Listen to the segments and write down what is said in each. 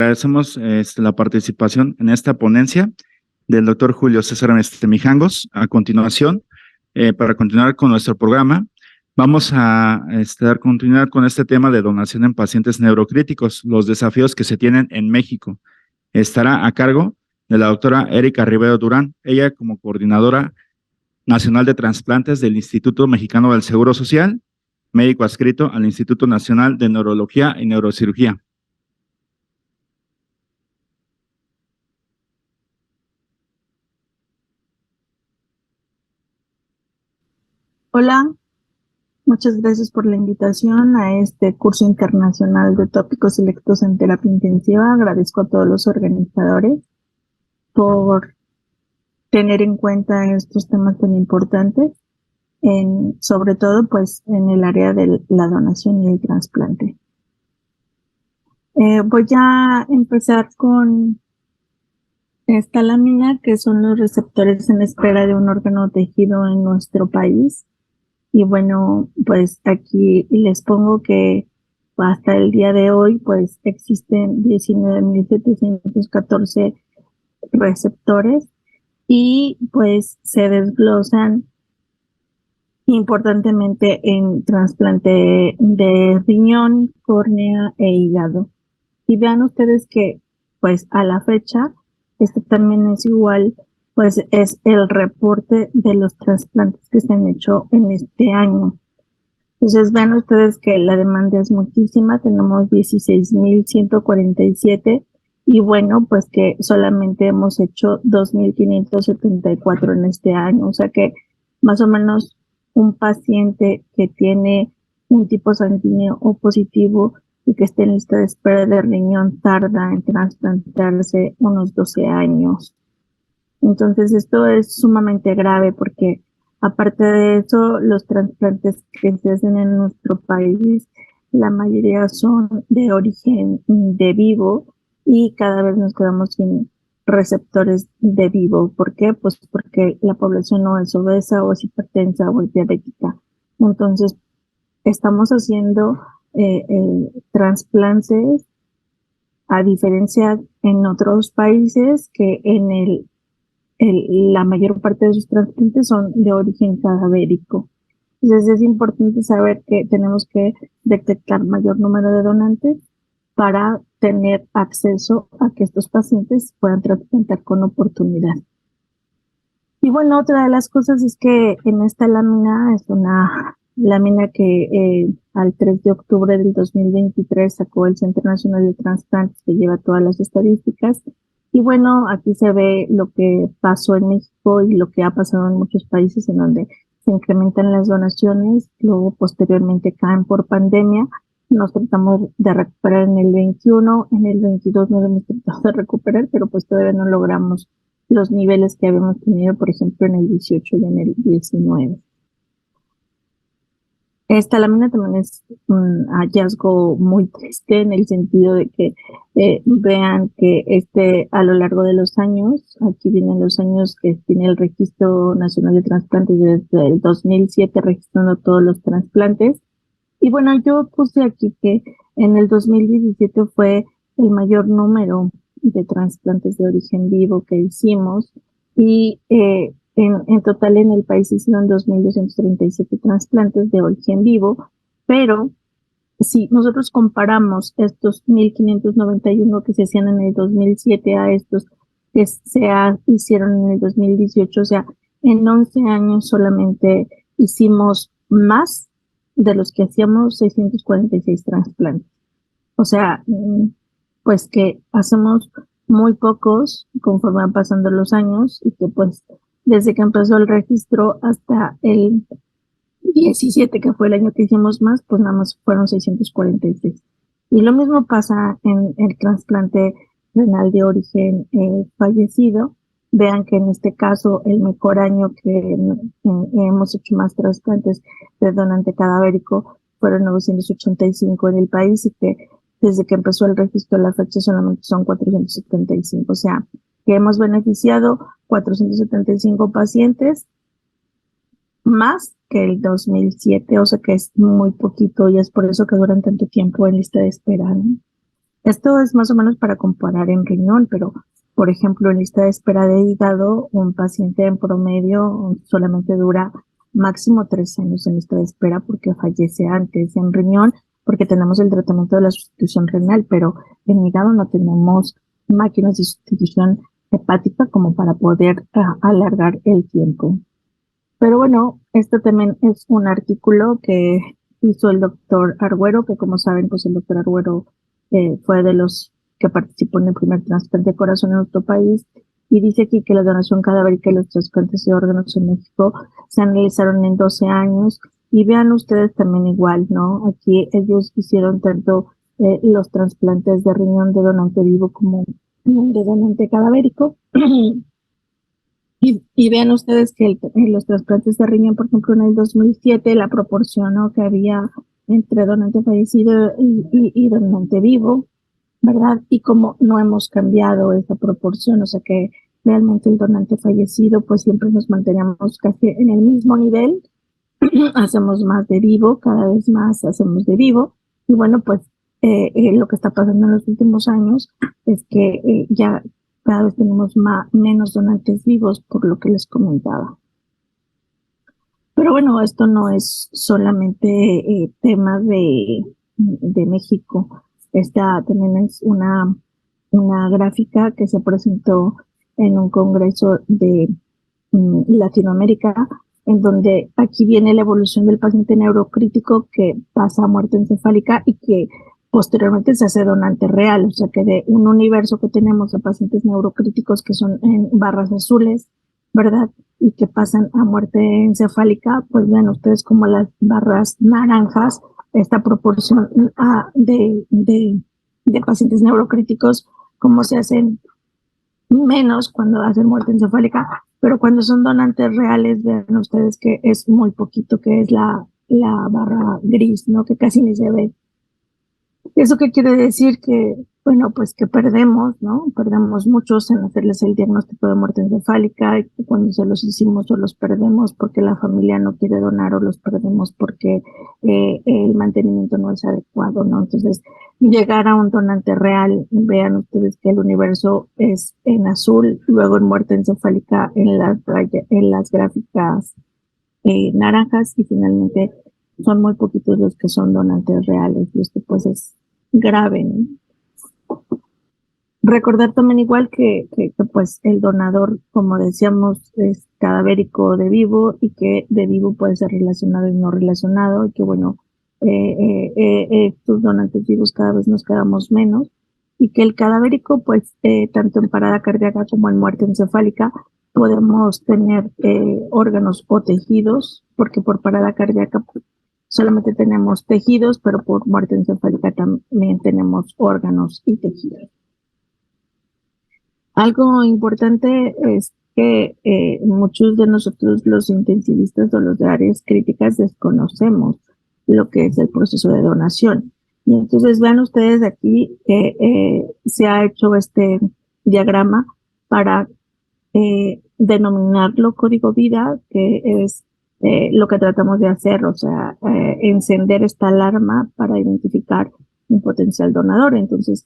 agradecemos la participación en esta ponencia del doctor Julio César Mijangos. A continuación, para continuar con nuestro programa, vamos a dar continuidad con este tema de donación en pacientes neurocríticos, los desafíos que se tienen en México. Estará a cargo de la doctora Erika Rivero Durán, ella como coordinadora nacional de trasplantes del Instituto Mexicano del Seguro Social, médico adscrito al Instituto Nacional de Neurología y Neurocirugía. Hola, muchas gracias por la invitación a este curso internacional de tópicos selectos en terapia intensiva. Agradezco a todos los organizadores por tener en cuenta estos temas tan importantes, sobre todo pues en el área de la donación y el trasplante. Voy a empezar con esta lámina, que son los receptores en espera de un órgano o tejido en nuestro país. Y bueno, pues aquí les pongo que hasta el día de hoy, pues existen 19.714 receptores y pues se desglosan importantemente en trasplante de riñón, córnea e hígado. Y vean ustedes que pues a la fecha, este también es igual, pues es el reporte de los trasplantes que se han hecho en este año. Entonces vean ustedes que la demanda es muchísima, tenemos 16.147 y bueno, pues que solamente hemos hecho 2.574 en este año, o sea que más o menos un paciente que tiene un tipo sanguíneo O positivo y que esté en lista de espera de riñón tarda en trasplantarse unos 12 años. Entonces esto es sumamente grave porque aparte de eso, los trasplantes que se hacen en nuestro país, la mayoría son de origen de vivo y cada vez nos quedamos sin receptores de vivo. ¿Por qué? Pues porque la población no es obesa o es hipertensa o es diabética. Entonces, estamos haciendo trasplantes a diferencia en otros países que en la mayor parte de sus trasplantes son de origen cadavérico. Entonces es importante saber que tenemos que detectar mayor número de donantes para tener acceso a que estos pacientes puedan trasplantar con oportunidad. Y bueno, otra de las cosas es que en esta lámina es una lámina que al 3 de octubre del 2023 sacó el Centro Nacional de Trasplantes, que lleva todas las estadísticas. Y bueno, aquí se ve lo que pasó en México y lo que ha pasado en muchos países en donde se incrementan las donaciones, luego posteriormente caen por pandemia. Nos tratamos de recuperar en el 21, en el 22 nos hemos tratado de recuperar, pero pues todavía no logramos los niveles que habíamos tenido, por ejemplo, en el 18 y en el 19. Esta lámina también es un hallazgo muy triste en el sentido de que vean que a lo largo de los años, aquí vienen los años que tiene el Registro Nacional de Trasplantes desde el 2007 registrando todos los trasplantes. Y bueno, yo puse aquí que en el 2017 fue el mayor número de trasplantes de origen vivo que hicimos y en total en el país hicieron 2.237 trasplantes de origen vivo, pero si nosotros comparamos estos 1.591 que se hacían en el 2007 a estos que hicieron en el 2018, o sea, en 11 años solamente hicimos más de los que hacíamos 646 trasplantes. O sea, pues que hacemos muy pocos conforme van pasando los años y que pues desde que empezó el registro hasta el 17, que fue el año que hicimos más, pues nada más fueron 646. Y lo mismo pasa en el trasplante renal de origen fallecido. Vean que en este caso el mejor año que hemos hecho más trasplantes de donante cadavérico fueron 985 en el país y que desde que empezó el registro a la fecha solamente son 475. O sea, que hemos beneficiado 475 pacientes más que el 2007, o sea que es muy poquito y es por eso que duran tanto tiempo en lista de espera, ¿no? Esto es más o menos para comparar en riñón, pero por ejemplo, en lista de espera de hígado, un paciente en promedio solamente dura máximo 3 años en lista de espera porque fallece antes. En riñón, porque tenemos el tratamiento de la sustitución renal, pero en hígado no tenemos máquinas de sustitución hepática como para poder alargar el tiempo. Pero bueno, este también es un artículo que hizo el doctor Argüero, que como saben, pues el doctor Argüero fue de los que participó en el primer trasplante de corazón en nuestro país, y dice aquí que la donación cadavérica y los trasplantes de órganos en México se analizaron en 12 años, y vean ustedes también igual, ¿no? Aquí ellos hicieron tanto los trasplantes de riñón de donante vivo como de donante cadavérico. Y vean ustedes que en los trasplantes de riñón, por ejemplo, en el 2007, la proporción, ¿no?, que había entre donante fallecido y donante vivo, ¿verdad? Y como no hemos cambiado esa proporción, o sea que realmente el donante fallecido, pues siempre nos mantenemos casi en el mismo nivel, hacemos más de vivo, cada vez más hacemos de vivo, y bueno, pues lo que está pasando en los últimos años es que ya cada vez tenemos menos donantes vivos, por lo que les comentaba. Pero bueno, esto no es solamente tema de México. Esta también es una gráfica que se presentó en un congreso de Latinoamérica, en donde aquí viene la evolución del paciente neurocrítico que pasa a muerte encefálica y que posteriormente se hace donante real, o sea que de un universo que tenemos de pacientes neurocríticos que son en barras azules, ¿verdad?, y que pasan a muerte encefálica, pues ven ustedes como las barras naranjas, esta proporción de pacientes neurocríticos, como se hacen menos cuando hacen muerte encefálica, pero cuando son donantes reales, vean ustedes que es muy poquito, que es la barra gris, ¿no?, que casi ni se ve. ¿Eso qué quiere decir? Que, bueno, pues que perdemos, ¿no? Perdemos muchos en hacerles el diagnóstico de muerte encefálica, y que cuando se los hicimos o los perdemos porque la familia no quiere donar, o los perdemos porque el mantenimiento no es adecuado, ¿no? Entonces, llegar a un donante real, vean ustedes que el universo es en azul, luego en muerte encefálica en las gráficas naranjas, y finalmente son muy poquitos los que son donantes reales, y esto pues es grave, ¿no? Recordar también igual que pues el donador, como decíamos, es cadavérico de vivo, y que de vivo puede ser relacionado y no relacionado, y que bueno, estos donantes vivos cada vez nos quedamos menos, y que el cadavérico, pues tanto en parada cardíaca como en muerte encefálica, podemos tener órganos o tejidos, porque por parada cardíaca solamente tenemos tejidos, pero por muerte encefálica también tenemos órganos y tejidos. Algo importante es que muchos de nosotros, los intensivistas o los de áreas críticas, desconocemos lo que es el proceso de donación. Y entonces vean ustedes aquí que se ha hecho este diagrama para denominarlo código vida, que es lo que tratamos de hacer, o sea, encender esta alarma para identificar un potencial donador. Entonces,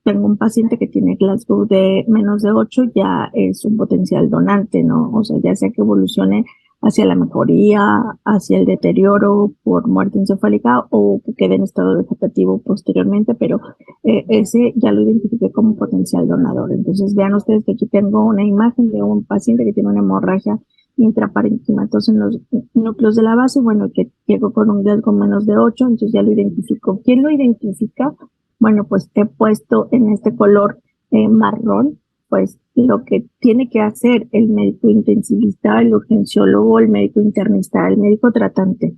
tengo un paciente que tiene Glasgow de menos de 8, ya es un potencial donante, ¿no? O sea, ya sea que evolucione hacia la mejoría, hacia el deterioro por muerte encefálica, o que quede en estado vegetativo posteriormente, pero ese ya lo identifiqué como potencial donador. Entonces, vean ustedes que aquí tengo una imagen de un paciente que tiene una hemorragia intraparenquimatosa en los núcleos de la base, bueno, que llegó con un Glasgow menos de 8, entonces ya lo identifico. ¿Quién lo identifica? Bueno, pues he puesto en este color marrón, pues lo que tiene que hacer el médico intensivista, el urgenciólogo, el médico internista, el médico tratante.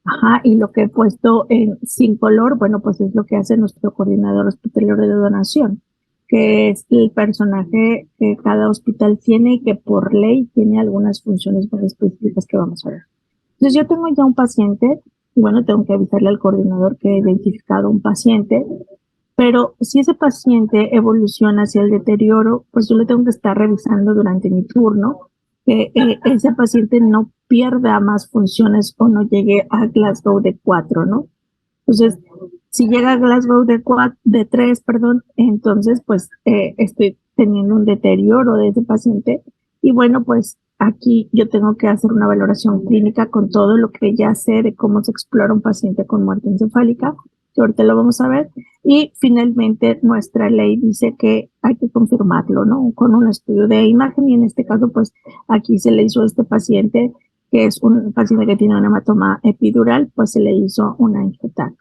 Ajá, y lo que he puesto sin color, bueno, pues es lo que hace nuestro coordinador hospitalario de donación, que es el personaje que cada hospital tiene y que por ley tiene algunas funciones más específicas que vamos a ver. Entonces yo tengo ya un paciente, y bueno, tengo que avisarle al coordinador que he identificado un paciente. Pero si ese paciente evoluciona hacia el deterioro, pues yo le tengo que estar revisando durante mi turno que ese paciente no pierda más funciones o no llegue a Glasgow de 4, ¿no? Entonces, Si llega a Glasgow de 3, perdón, entonces pues estoy teniendo un deterioro de ese paciente y bueno, pues aquí yo tengo que hacer una valoración clínica con todo lo que ya sé de cómo se explora un paciente con muerte encefálica, que ahorita lo vamos a ver, y finalmente nuestra ley dice que hay que confirmarlo, ¿no? Con un estudio de imagen y en este caso pues aquí se le hizo a este paciente, que es un paciente que tiene un hematoma epidural, pues se le hizo una angioteca.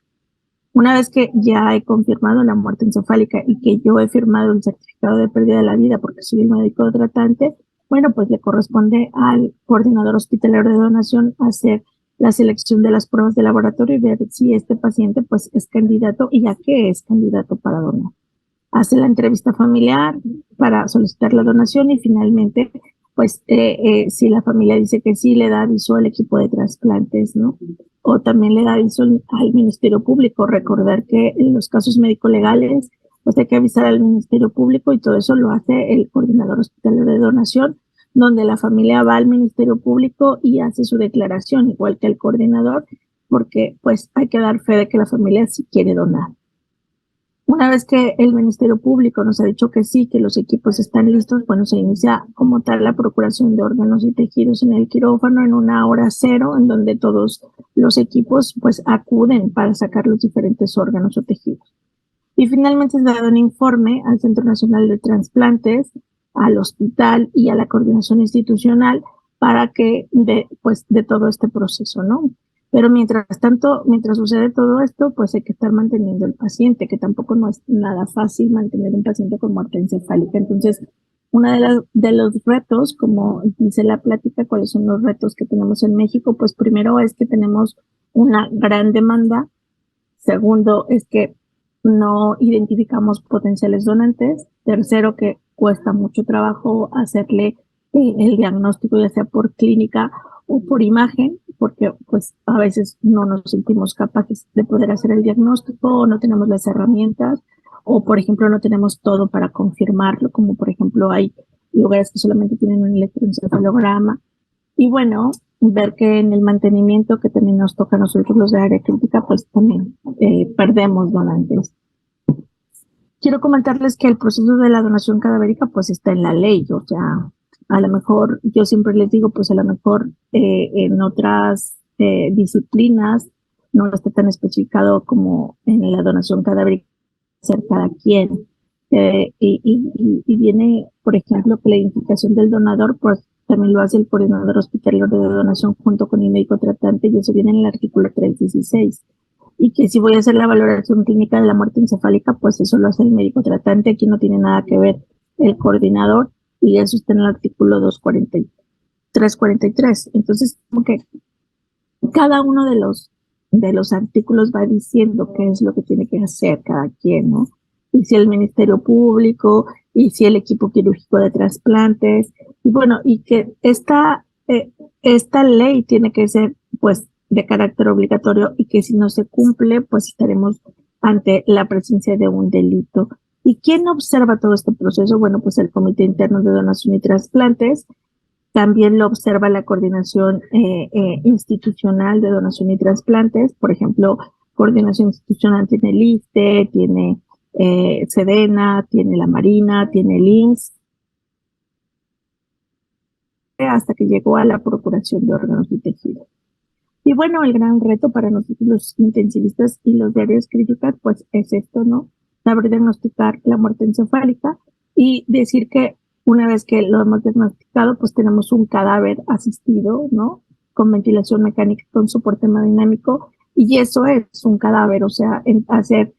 Una vez que ya he confirmado la muerte encefálica y que yo he firmado el certificado de pérdida de la vida porque soy el médico tratante, bueno, pues le corresponde al coordinador hospitalario de donación hacer la selección de las pruebas de laboratorio y ver si este paciente pues es candidato y a qué es candidato para donar. Hace la entrevista familiar para solicitar la donación y finalmente pues si la familia dice que sí, le da aviso al equipo de trasplantes, ¿no? O también le da aviso al Ministerio Público. Recordar que en los casos médico-legales, pues hay que avisar al Ministerio Público y todo eso lo hace el coordinador hospitalario de donación, donde la familia va al Ministerio Público y hace su declaración, igual que el coordinador, porque pues hay que dar fe de que la familia sí quiere donar. Una vez que el Ministerio Público nos ha dicho que sí, que los equipos están listos, bueno, se inicia como tal la procuración de órganos y tejidos en el quirófano en una hora cero, en donde todos los equipos pues acuden para sacar los diferentes órganos o tejidos. Y finalmente es dado un informe al Centro Nacional de Trasplantes, al hospital y a la coordinación institucional para que de todo este proceso, ¿no? Pero mientras tanto, mientras sucede todo esto, pues hay que estar manteniendo el paciente, que tampoco no es nada fácil mantener un paciente con muerte encefálica. Entonces, uno de los retos, como dice la plática, cuáles son los retos que tenemos en México, pues primero es que tenemos una gran demanda. Segundo es que no identificamos potenciales donantes. Tercero, que cuesta mucho trabajo hacerle el diagnóstico, ya sea por clínica o por imagen, porque pues a veces no nos sentimos capaces de poder hacer el diagnóstico o no tenemos las herramientas o por ejemplo no tenemos todo para confirmarlo, como por ejemplo hay lugares que solamente tienen un electroencefalograma. Y bueno, ver que en el mantenimiento que también nos toca a nosotros los de área crítica, pues también perdemos donantes. Quiero comentarles que el proceso de la donación cadavérica pues está en la ley, o sea, a lo mejor, yo siempre les digo, pues a lo mejor en otras disciplinas no está tan especificado como en la donación cadavérica ser cada quien. Y viene, por ejemplo, que la identificación del donador, pues también lo hace el coordinador hospitalario de donación junto con el médico tratante y eso viene en el artículo 316. Y que si voy a hacer la valoración clínica de la muerte encefálica, pues eso lo hace el médico tratante, aquí no tiene nada que ver el coordinador y eso está en el artículo 343. Entonces, como que cada uno de los artículos va diciendo qué es lo que tiene que hacer cada quien, ¿no? Y si el Ministerio Público, y si el equipo quirúrgico de trasplantes, y bueno, y que esta ley tiene que ser, pues, de carácter obligatorio y que si no se cumple, pues estaremos ante la presencia de un delito. ¿Y quién observa todo este proceso? Bueno, pues el Comité Interno de Donación y Trasplantes, también lo observa la Coordinación Institucional de Donación y Trasplantes, por ejemplo, Coordinación Institucional tiene el ISSSTE, tiene Sedena, tiene la Marina, tiene el IMSS, hasta que llegó a la Procuración de Órganos y Tejidos. Y bueno, el gran reto para nosotros los intensivistas y los de áreas críticas, pues es esto, ¿no? Saber diagnosticar la muerte encefálica y decir que una vez que lo hemos diagnosticado, pues tenemos un cadáver asistido, ¿no? Con ventilación mecánica, con soporte hemodinámico, y eso es un cadáver, o sea, hacer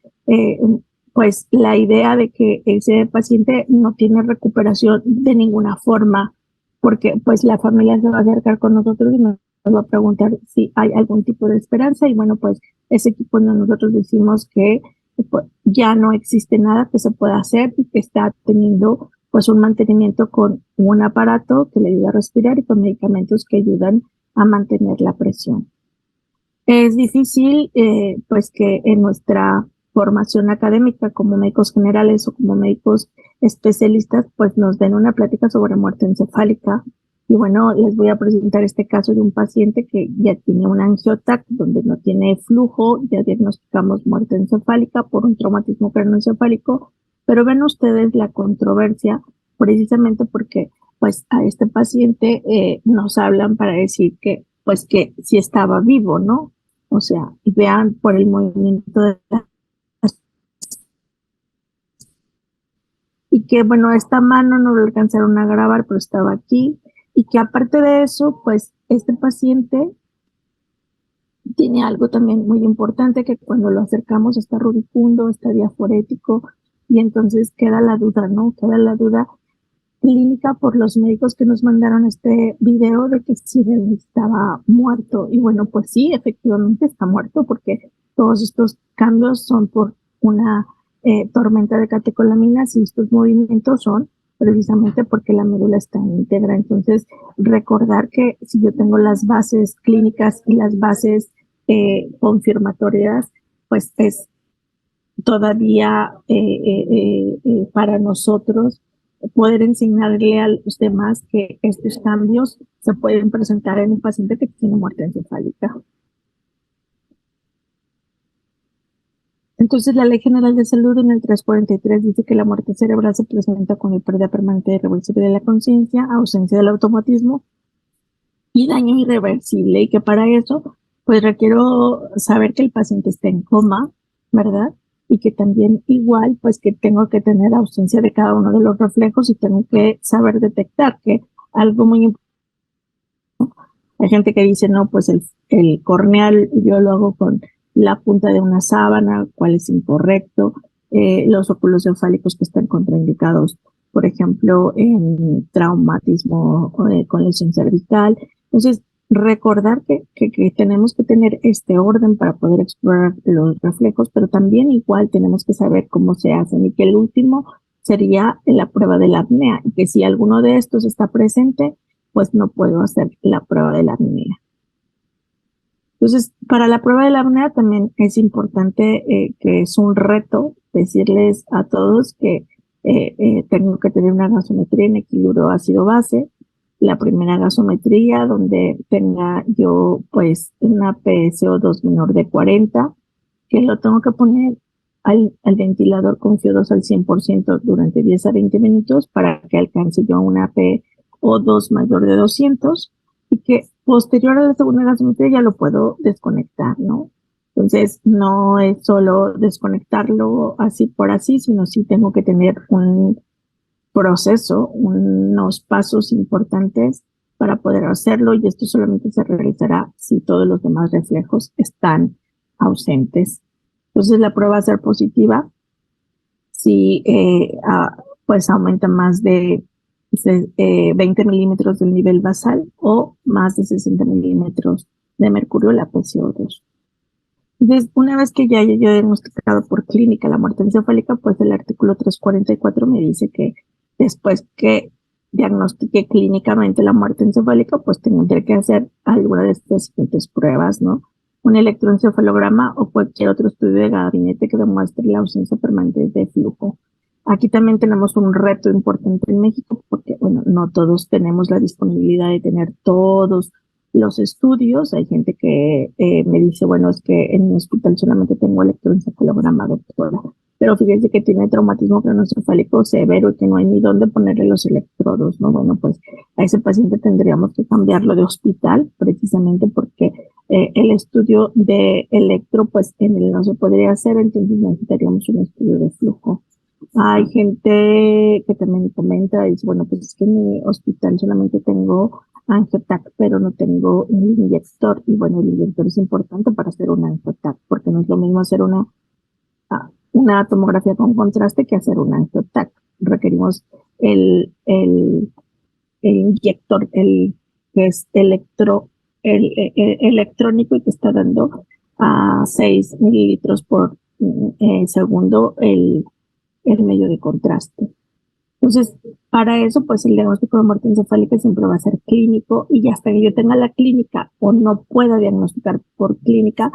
pues la idea de que ese paciente no tiene recuperación de ninguna forma, porque pues la familia se va a acercar con nosotros y nos va a preguntar si hay algún tipo de esperanza y bueno, pues ese equipo donde nosotros decimos que pues, ya no existe nada que se pueda hacer y que está teniendo pues un mantenimiento con un aparato que le ayuda a respirar y con medicamentos que ayudan a mantener la presión. Es difícil pues que en nuestra formación académica como médicos generales o como médicos especialistas pues nos den una plática sobre muerte encefálica. Y bueno, les voy a presentar este caso de un paciente que ya tiene un angiotac donde no tiene flujo, ya diagnosticamos muerte encefálica por un traumatismo craneoencefálico, pero ven ustedes la controversia precisamente porque pues a este paciente nos hablan para decir que pues que sí estaba vivo, ¿no? O sea, y vean por el movimiento de la y que bueno, esta mano no lo alcanzaron a grabar, pero estaba aquí, y que aparte de eso, pues este paciente tiene algo también muy importante, que cuando lo acercamos está rubicundo, está diaforético, y entonces queda la duda, ¿no? Queda la duda clínica por los médicos que nos mandaron este video de que sí estaba muerto. Y bueno, pues sí, efectivamente está muerto porque todos estos cambios son por una tormenta de catecolaminas y estos movimientos son precisamente porque la médula está íntegra. Entonces, recordar que si yo tengo las bases clínicas y las bases confirmatorias, pues es todavía para nosotros poder enseñarle a los demás que estos cambios se pueden presentar en un paciente que tiene muerte encefálica. Entonces, la Ley General de Salud en el 343 dice que la muerte cerebral se presenta con el pérdida permanente e irreversible de la conciencia, ausencia del automatismo y daño irreversible, y que para eso, pues requiero saber que el paciente está en coma, ¿verdad? Y que también igual, pues que tengo que tener ausencia de cada uno de los reflejos y tengo que saber detectar que algo muy importante. Hay gente que dice, no, pues el corneal yo lo hago con la punta de una sábana, cuál es incorrecto, los óculos encefálicos que están contraindicados, por ejemplo, en traumatismo con lesión cervical. Entonces, recordar que tenemos que tener este orden para poder explorar los reflejos, pero también igual tenemos que saber cómo se hacen, y que el último sería la prueba de la apnea, y que si alguno de estos está presente, pues no puedo hacer la prueba de la apnea. Entonces, para la prueba de la apnea también es importante que es un reto decirles a todos que tengo que tener una gasometría en equilibrio ácido-base. La primera gasometría donde tenga yo pues una PSO2 menor de 40, que lo tengo que poner al ventilador con CO2 al 100% durante 10 a 20 minutos para que alcance yo una PO2 mayor de 200, y que posterior a la segunda gasometría ya lo puedo desconectar, ¿no? Entonces, no es solo desconectarlo así por así, sino sí tengo que tener un proceso, unos pasos importantes para poder hacerlo, y esto solamente se realizará si todos los demás reflejos están ausentes. Entonces, la prueba va a ser positiva si pues aumenta más de 20 milímetros del nivel basal o más de 60 milímetros de mercurio, la PCO2. Entonces, una vez que ya haya yo diagnosticado por clínica la muerte encefálica, pues el artículo 344 me dice que después que diagnostique clínicamente la muerte encefálica, pues tendré que hacer alguna de estas siguientes pruebas, ¿no? Un electroencefalograma o cualquier otro estudio de gabinete que demuestre la ausencia permanente de flujo. Aquí también tenemos un reto importante en México porque, bueno, no todos tenemos la disponibilidad de tener todos los estudios. Hay gente que me dice, bueno, es que en mi hospital solamente tengo electroencefalograma, doctora. Pero fíjense que tiene traumatismo craneoencefálico severo y que no hay ni dónde ponerle los electrodos, ¿no? Bueno, pues a ese paciente tendríamos que cambiarlo de hospital precisamente porque el estudio de electro, pues en él no se podría hacer, entonces necesitaríamos un estudio de flujo. Hay gente que también comenta, dice, bueno, pues es que en mi hospital solamente tengo angiotac, pero no tengo un inyector. Y bueno, el inyector es importante para hacer un angiotac, porque no es lo mismo hacer una tomografía con contraste que hacer un angiotac. Requerimos el inyector, el que es electrónico y que está dando a 6 mililitros por segundo el medio de contraste. Entonces, para eso, pues el diagnóstico de muerte encefálica siempre va a ser clínico, y hasta que yo tenga la clínica o no pueda diagnosticar por clínica,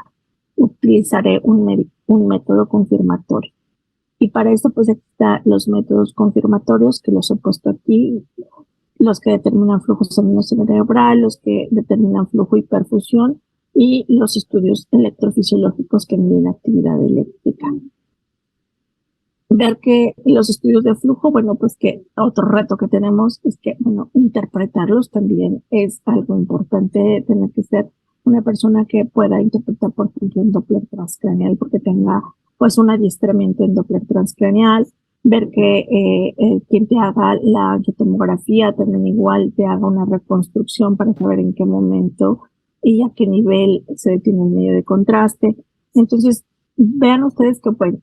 utilizaré un método confirmatorio. Y para esto, pues están los métodos confirmatorios que los he puesto aquí. los que determinan flujo sanguíneo cerebral, los que determinan flujo y perfusión, y los estudios electrofisiológicos que miden actividad eléctrica. Ver que los estudios de flujo, bueno, pues que otro reto que tenemos es que, bueno, interpretarlos también es algo importante, tener que ser una persona que pueda interpretar, por ejemplo, un Doppler transcraneal, porque tenga, pues, un adiestramiento en Doppler transcraneal, ver que quien te haga la angiotomografía también igual te haga una reconstrucción para saber en qué momento y a qué nivel se detiene el medio de contraste. Entonces, vean ustedes que, pues,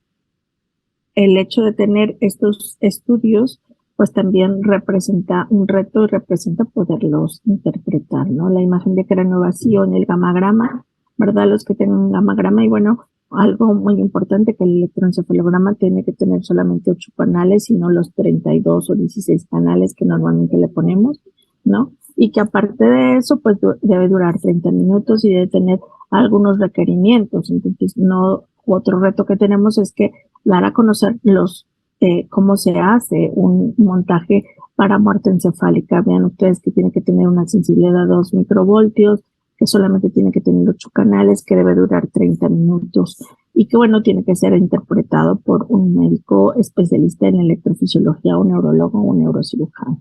el hecho de tener estos estudios, pues también representa un reto y representa poderlos interpretar, ¿no? La imagen de cráneo vacío en el gamagrama, ¿verdad? Los que tienen un gamagrama, y bueno, algo muy importante, que el electroencefalograma tiene que tener solamente 8 canales y no los 32 o 16 canales que normalmente le ponemos, ¿no? Y que aparte de eso, pues debe durar 30 minutos y debe tener algunos requerimientos. Entonces, no, otro reto que tenemos es que dar a conocer cómo se hace un montaje para muerte encefálica. Vean ustedes que tiene que tener una sensibilidad a 2 microvoltios, que solamente tiene que tener 8 canales, que debe durar 30 minutos y que, bueno, tiene que ser interpretado por un médico especialista en electrofisiología, un neurólogo o un neurocirujano.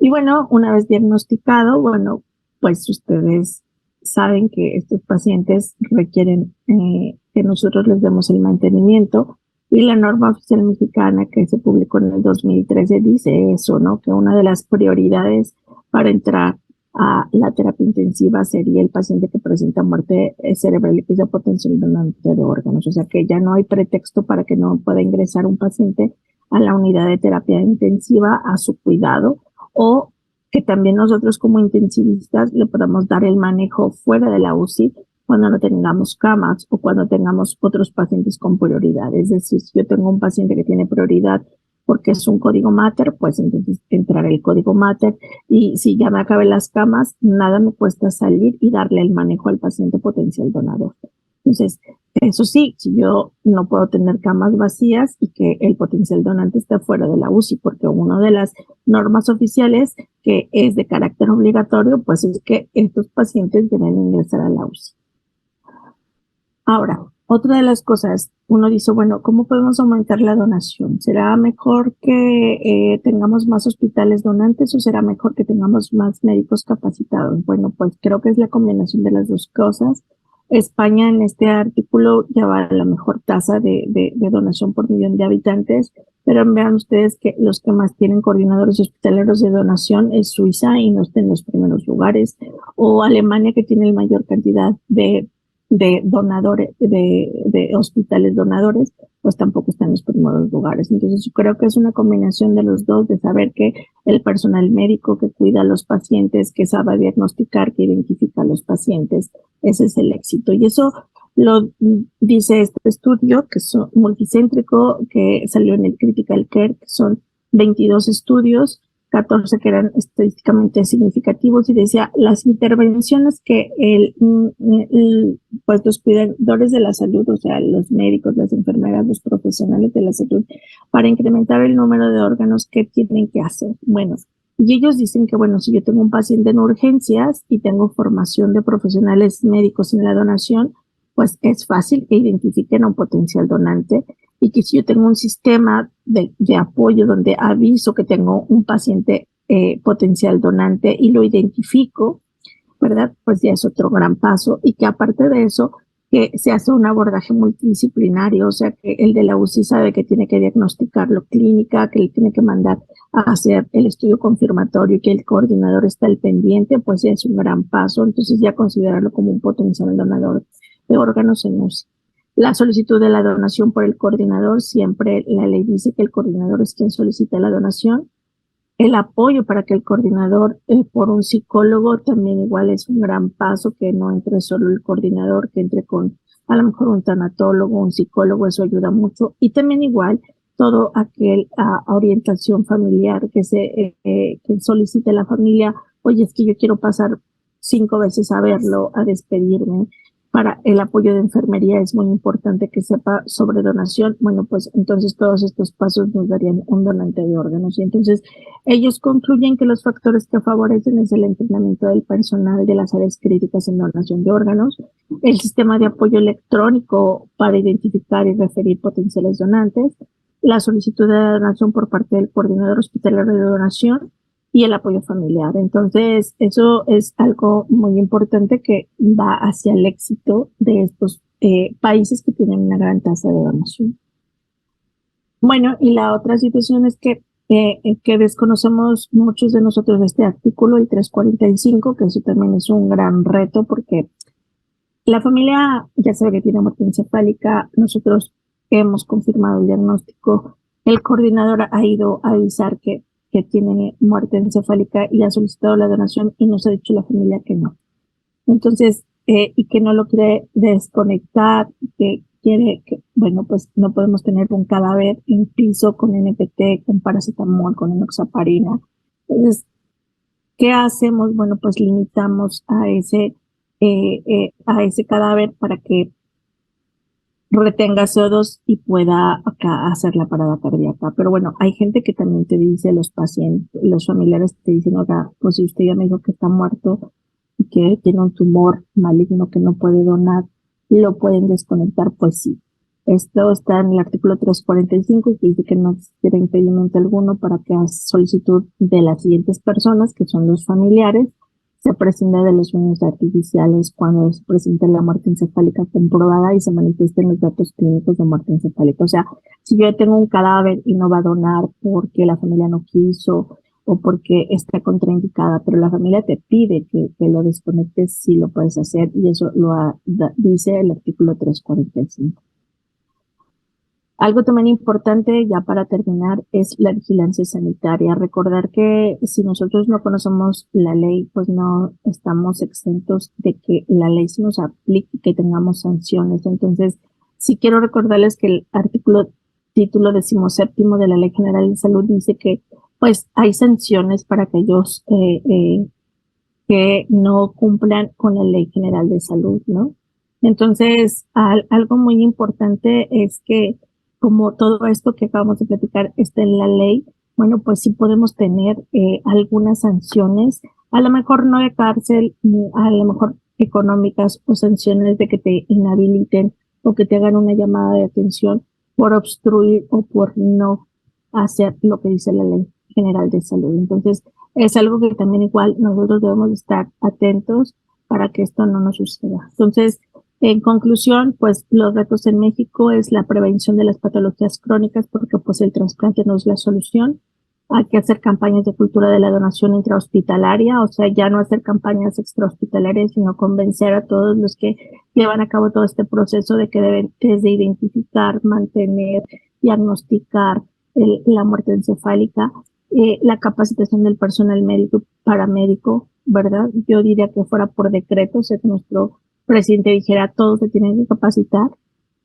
Y bueno, una vez diagnosticado, bueno, pues ustedes saben que estos pacientes requieren que nosotros les demos el mantenimiento, y la norma oficial mexicana que se publicó en el 2013 dice eso, ¿no? Que una de las prioridades para entrar a la terapia intensiva sería el paciente que presenta muerte cerebral y que sea potencial donante de órganos. O sea que ya no hay pretexto para que no pueda ingresar un paciente a la unidad de terapia intensiva a su cuidado, o que también nosotros como intensivistas le podamos dar el manejo fuera de la UCI cuando no tengamos camas o cuando tengamos otros pacientes con prioridad. Es decir, si yo tengo un paciente que tiene prioridad porque es un código Mater, pues entonces entrará el código Mater, y si ya me acabé las camas, nada me cuesta salir y darle el manejo al paciente potencial donador. Entonces, eso sí, si yo no puedo tener camas vacías y que el potencial donante esté fuera de la UCI, porque una de las normas oficiales que es de carácter obligatorio, pues es que estos pacientes deben ingresar a la UCI. Ahora, otra de las cosas, uno dice, bueno, ¿cómo podemos aumentar la donación? ¿Será mejor que tengamos más hospitales donantes o será mejor que tengamos más médicos capacitados? Bueno, pues creo que es la combinación de las dos cosas. España en este artículo lleva la mejor tasa de donación por millón de habitantes, pero vean ustedes que los que más tienen coordinadores hospitaleros de donación es Suiza y no está en los primeros lugares, o Alemania, que tiene la mayor cantidad de donadores, de hospitales donadores, pues tampoco están en los primeros lugares. Entonces yo creo que es una combinación de los dos, de saber que el personal médico que cuida a los pacientes, que sabe diagnosticar, que identifica a los pacientes, ese es el éxito. Y eso lo dice este estudio, que es multicéntrico, que salió en el Critical Care, que son 22 estudios, 14 que eran estadísticamente significativos, y decía las intervenciones que pues los cuidadores de la salud, o sea, los médicos, las enfermeras, los profesionales de la salud, para incrementar el número de órganos que tienen que hacer. Bueno, y ellos dicen que, bueno, si yo tengo un paciente en urgencias y tengo formación de profesionales médicos en la donación, pues es fácil que identifiquen a un potencial donante, y que si yo tengo un sistema de apoyo donde aviso que tengo un paciente potencial donante y lo identifico, ¿verdad? Pues ya es otro gran paso, y que aparte de eso, que se hace un abordaje multidisciplinario, o sea, que el de la UCI sabe que tiene que diagnosticarlo clínica, que le tiene que mandar a hacer el estudio confirmatorio y que el coordinador está al pendiente, pues ya es un gran paso. Entonces ya considerarlo como un potencial donador de órganos en UCI. La solicitud de la donación por el coordinador, siempre la ley dice que el coordinador es quien solicita la donación. El apoyo para que el coordinador por un psicólogo también igual es un gran paso, que no entre solo el coordinador, que entre con a lo mejor un tanatólogo, un psicólogo, eso ayuda mucho. Y también igual todo aquel orientación familiar que solicite la familia, oye, es que yo quiero pasar 5 veces a verlo, a despedirme. para el apoyo de enfermería es muy importante que sepa sobre donación. Bueno, pues entonces todos estos pasos nos darían un donante de órganos. Y entonces ellos concluyen que los factores que favorecen es el entrenamiento del personal de las áreas críticas en donación de órganos, el sistema de apoyo electrónico para identificar y referir potenciales donantes, la solicitud de donación por parte del coordinador hospitalario de donación y el apoyo familiar. Entonces, eso es algo muy importante que va hacia el éxito de estos países que tienen una gran tasa de donación. Bueno, y la otra situación es que desconocemos muchos de nosotros este artículo, el 345, que eso también es un gran reto porque la familia ya sabe que tiene muerte encefálica, nosotros hemos confirmado el diagnóstico, el coordinador ha ido a avisar que tiene muerte encefálica y ha solicitado la donación y nos ha dicho la familia que no. Entonces, y que no lo quiere desconectar, que quiere que, bueno, pues no podemos tener un cadáver en piso con NPT, con paracetamol, con enoxaparina. Entonces, ¿qué hacemos? Bueno, pues limitamos a ese cadáver para que retenga CO2 y pueda acá hacer la parada cardíaca. Pero bueno, hay gente que también te dice, los pacientes, los familiares te dicen, oiga, pues si usted ya me dijo que está muerto y que tiene un tumor maligno que no puede donar, ¿lo pueden desconectar? Pues sí. Esto está en el artículo 345 que dice que no existirá impedimento alguno para que a solicitud de las siguientes personas, que son los familiares, se prescinda de los sueños artificiales cuando se presente la muerte encefálica comprobada y se manifiesten los datos clínicos de muerte encefálica. O sea, si yo tengo un cadáver y no va a donar porque la familia no quiso o porque está contraindicada, pero la familia te pide que lo desconectes, sí lo puedes hacer y eso dice el artículo 345. Algo también importante, ya para terminar, es la vigilancia sanitaria. Recordar que si nosotros no conocemos la ley, pues no estamos exentos de que la ley se nos aplique y que tengamos sanciones. Entonces, sí quiero recordarles que el título 17 de la Ley General de Salud dice que pues hay sanciones para aquellos que no cumplan con la Ley General de Salud, ¿no? Entonces, algo muy importante es que como todo esto que acabamos de platicar está en la ley, bueno, pues sí podemos tener algunas sanciones, a lo mejor no de cárcel, a lo mejor económicas o sanciones de que te inhabiliten o que te hagan una llamada de atención por obstruir o por no hacer lo que dice la Ley General de Salud. Entonces, es algo que también igual nosotros debemos estar atentos para que esto no nos suceda. Entonces, en conclusión, pues los retos en México es la prevención de las patologías crónicas porque pues el trasplante no es la solución. Hay que hacer campañas de cultura de la donación intrahospitalaria, o sea, ya no hacer campañas extrahospitalarias, sino convencer a todos los que llevan a cabo todo este proceso de que deben desde identificar, mantener, diagnosticar la muerte encefálica, la capacitación del personal médico y paramédico, ¿verdad? Yo diría que fuera por decreto, o sea, que nuestro presidente dijera, todos se tienen que capacitar,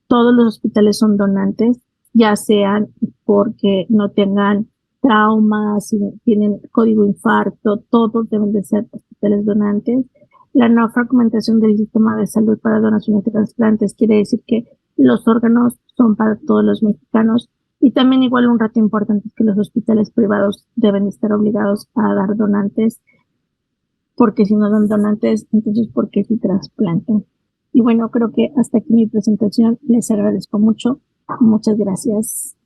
todos los hospitales son donantes, ya sean porque no tengan traumas, si tienen código infarto, todos deben de ser hospitales donantes. La no fragmentación del sistema de salud para donación de trasplantes quiere decir que los órganos son para todos los mexicanos y también igual un reto importante es que los hospitales privados deben estar obligados a dar donantes porque si no dan donantes, entonces ¿por qué si trasplantan? Y bueno, creo que hasta aquí mi presentación. Les agradezco mucho. Muchas gracias.